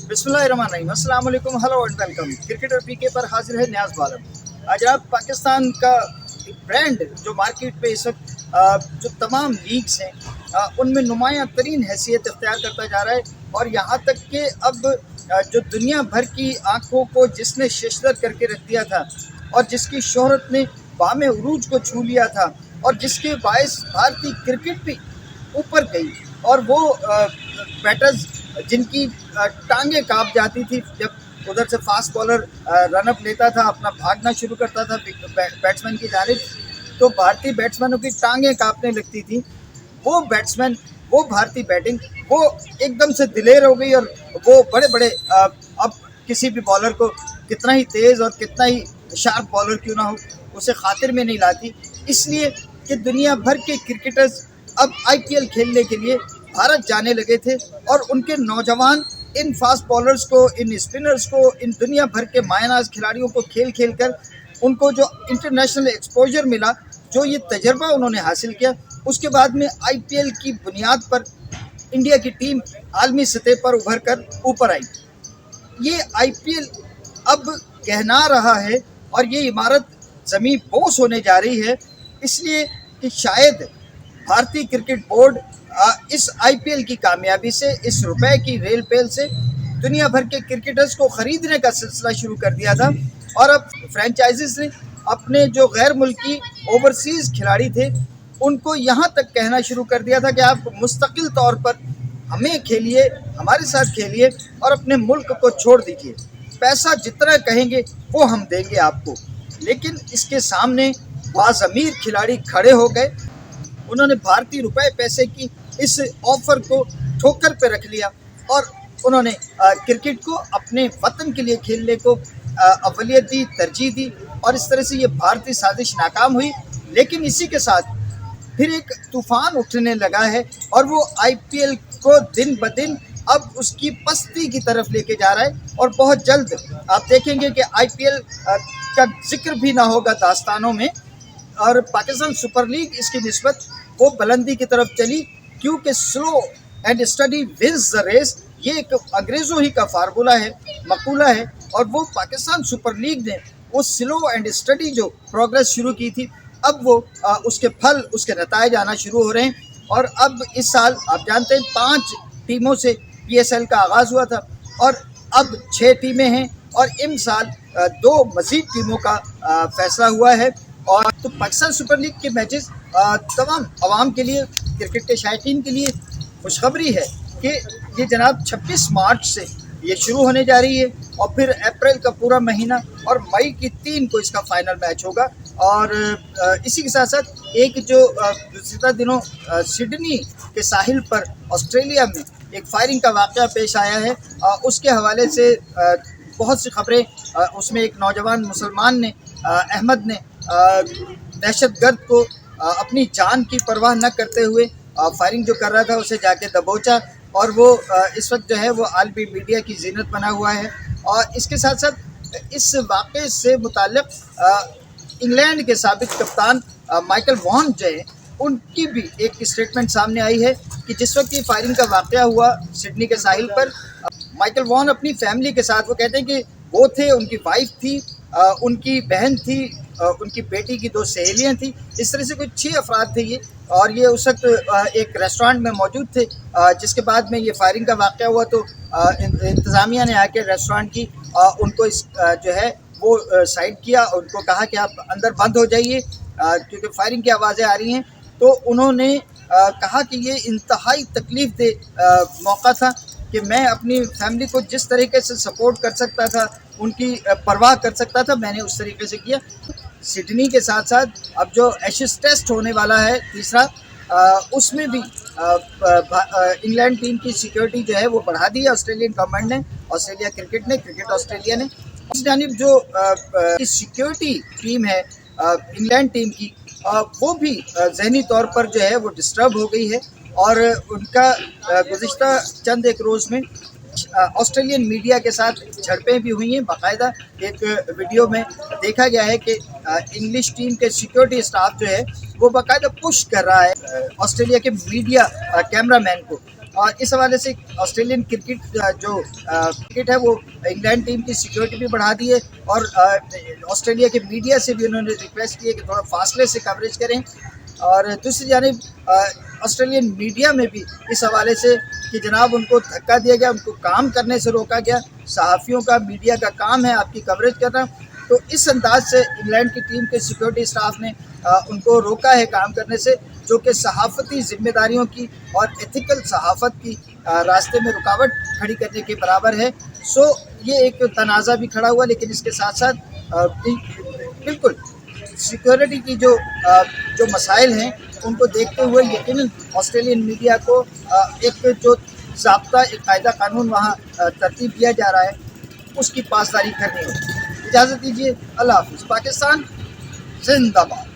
बिस्मिल्लाहिर्रहमानिर्रहीम, अस्सलाम वालेकुम, हेलो एंड वेलकम। क्रिकेटर पीके पर हाजिर है न्याज बालम। आज आप पाकिस्तान का एक ब्रांड जो मार्केट पे इस वक्त जो तमाम लीग्स हैं उनमें नुमायाँ तरीन हैसियत इख्तियार करता जा रहा है और यहाँ तक कि अब जो दुनिया भर की आंखों को जिसने शेषदर करके रख दिया था और जिसकी शोहरत ने बामे उरूज को छू लिया था और जिसके बायस भारतीय क्रिकेट भी ऊपर गई और वो बैटर्स जिनकी टांगें कांप जाती थी जब उधर से फास्ट बॉलर रनअप लेता था, अपना भागना शुरू करता था बैट्समैन की जानिब, तो भारतीय बैट्समैनों की टांगें कांपने लगती थी। वो बैट्समैन, वो भारतीय बैटिंग, वो एकदम से दिलेर हो गई और वो बड़े बड़े अब किसी भी बॉलर को कितना ही तेज़ और कितना ही शार्प बॉलर क्यों ना हो उसे खातिर में नहीं लाती, इसलिए कि दुनिया भर के क्रिकेटर्स अब IPL खेलने के लिए भारत जाने लगे थे और उनके नौजवान इन फास्ट बॉलर्स को, इन स्पिनर्स को, इन दुनिया भर के मायनाज खिलाड़ियों को खेल खेल कर उनको जो इंटरनेशनल एक्सपोजर मिला, जो ये तजर्बा उन्होंने हासिल किया, उसके बाद में IPL की बुनियाद पर इंडिया की टीम आलमी सतह पर उभर कर ऊपर आई। ये IPL अब कहना रहा है और ये इमारत ज़मीन बोस होने जा रही है, इसलिए कि शायद भारतीय क्रिकेट बोर्ड इस IPL की कामयाबी से, इस रुपए की रेल पेल से दुनिया भर के क्रिकेटर्स को ख़रीदने का सिलसिला शुरू कर दिया था और अब फ्रेंचाइजीज ने अपने जो गैर मुल्की ओवरसीज़ खिलाड़ी थे उनको यहाँ तक कहना शुरू कर दिया था कि आप मुस्तकिल तौर पर हमें खेलिए, हमारे साथ खेलिए और अपने मुल्क को छोड़ दीजिए, पैसा जितना कहेंगे वो हम देंगे आपको। लेकिन इसके सामने बाज़मीर खिलाड़ी खड़े हो गए, उन्होंने भारतीय रुपए पैसे की इस ऑफ़र को ठोकर पे रख लिया और उन्होंने क्रिकेट को अपने वतन के लिए खेलने को अव्वलियत दी, तरजीह दी और इस तरह से ये भारतीय साजिश नाकाम हुई। लेकिन इसी के साथ फिर एक तूफ़ान उठने लगा है और वो IPL को दिन ब दिन अब उसकी पस्ती की तरफ लेके जा रहा है और बहुत जल्द आप देखेंगे कि IPL का जिक्र भी ना होगा दास्तानों में और पाकिस्तान सुपर लीग इसकी निस्बत वो बुलंदी की तरफ चली, क्योंकि slow and steady wins the race, ये एक अंग्रेज़ों ही का फार्मूला है, मकूला है और वो पाकिस्तान सुपर लीग ने वो स्लो एंड स्टडी जो प्रोग्रेस शुरू की थी, अब वो उसके फल, उसके नताइज आना शुरू हो रहे हैं। और अब इस साल आप जानते हैं 5 टीमों से PSL का आगाज़ हुआ था और अब 6 टीमें हैं और इन साल 2 मज़ीद टीमों का फैसला हुआ है। और तो पाकिस्तान सुपर लीग के मैचेस तमाम आवाम के लिए, क्रिकेट के शायकीन के लिए खुशखबरी है कि ये जनाब 26 मार्च से ये शुरू होने जा रही है और फिर अप्रैल का पूरा महीना और मई की 3 को इसका फ़ाइनल मैच होगा। और इसी के साथ साथ एक जो गुज़िश्ता दिनों सिडनी के साहिल पर ऑस्ट्रेलिया में एक फायरिंग का वाक़या पेश आया है, उसके हवाले से बहुत सी खबरें, उसमें एक नौजवान मुसलमान ने, अहमद ने, दहशतगर्द को अपनी जान की परवाह न करते हुए फायरिंग जो कर रहा था उसे जाके दबोचा और वो इस वक्त जो है वो आलमी मीडिया की जीनत बना हुआ है। और इसके साथ साथ इस वाक़े से मुताल्लिक़ इंग्लैंड के साबिक़ कप्तान माइकल वॉन जो है उनकी भी एक स्टेटमेंट सामने आई है कि जिस वक्त ये फायरिंग का वाक़या हुआ सिडनी के साहिल पर, माइकल वॉन अपनी फैमिली के साथ, वो कहते हैं कि वो थे, उनकी वाइफ थी, उनकी बहन थी, उनकी बेटी की 2 सहेलियाँ थी, इस तरह से कुछ 6 अफराद थे ये, और ये उस वक्त एक रेस्टोरेंट में मौजूद थे। जिसके बाद में ये फायरिंग का वाक़या हुआ तो इंतज़ामिया ने आके रेस्टोरेंट की उनको इस जो है वो साइड किया, उनको कहा कि आप अंदर बंद हो जाइए क्योंकि फायरिंग की आवाज़ें आ रही हैं। तो उन्होंने कहा कि ये इंतहाई तकलीफ़ दे मौका था कि मैं अपनी फैमिली को जिस तरीके से सपोर्ट कर सकता था, उनकी परवाह कर सकता था, मैंने उस तरीके से किया। सिडनी के साथ साथ अब जो एशेज़ टेस्ट होने वाला है तीसरा, उसमें भी इंग्लैंड टीम की सिक्योरिटी जो है वो बढ़ा दी है ऑस्ट्रेलियन गवर्नमेंट ने, ऑस्ट्रेलिया क्रिकेट ने, क्रिकेट ऑस्ट्रेलिया ने। इस जानिब जो सिक्योरिटी टीम है इंग्लैंड टीम की, वो भी ज़हनी तौर पर जो है वो डिस्टर्ब हो गई है और उनका गुज़िश्ता चंद एक रोज़ में ऑस्ट्रेलियन मीडिया के साथ झड़पें भी हुई हैं। बाकायदा एक वीडियो में देखा गया है कि इंग्लिश टीम के सिक्योरिटी स्टाफ जो है वो बाकायदा पुश कर रहा है ऑस्ट्रेलिया के मीडिया कैमरामैन को اور اس حوالے سے آسٹریلین کرکٹ کرکٹ ہے وہ انگلینڈ ٹیم کی سیکیورٹی بھی بڑھا دی ہے، اور آسٹریلیا کے میڈیا سے بھی انہوں نے ریکویسٹ کی ہے کہ تھوڑا فاصلے سے کوریج کریں. اور دوسری جانب آسٹریلین میڈیا میں بھی اس حوالے سے کہ جناب ان کو دھکا دیا گیا، ان کو کام کرنے سے روکا گیا. صحافیوں کا، میڈیا کا کام ہے آپ کی کوریج کرنا، تو اس انداز سے انگلینڈ کی ٹیم کے سیکیورٹی اسٹاف نے ان کو روکا ہے کام کرنے سے، جو کہ صحافتی ذمہ داریوں کی اور ایتھیکل صحافت کی راستے میں رکاوٹ کھڑی کرنے کے برابر ہے. سو یہ ایک تنازع بھی کھڑا ہوا، لیکن اس کے ساتھ ساتھ بالکل سیکورٹی کی جو مسائل ہیں ان کو دیکھتے ہوئے یقیناً آسٹریلین میڈیا کو ایک جو ضابطہ، ایک قاعدہ قانون وہاں ترتیب دیا جا رہا ہے اس کی پاسداری کرنی ہوگی. اجازت دیجیے، اللہ حافظ. پاکستان زندہ باد.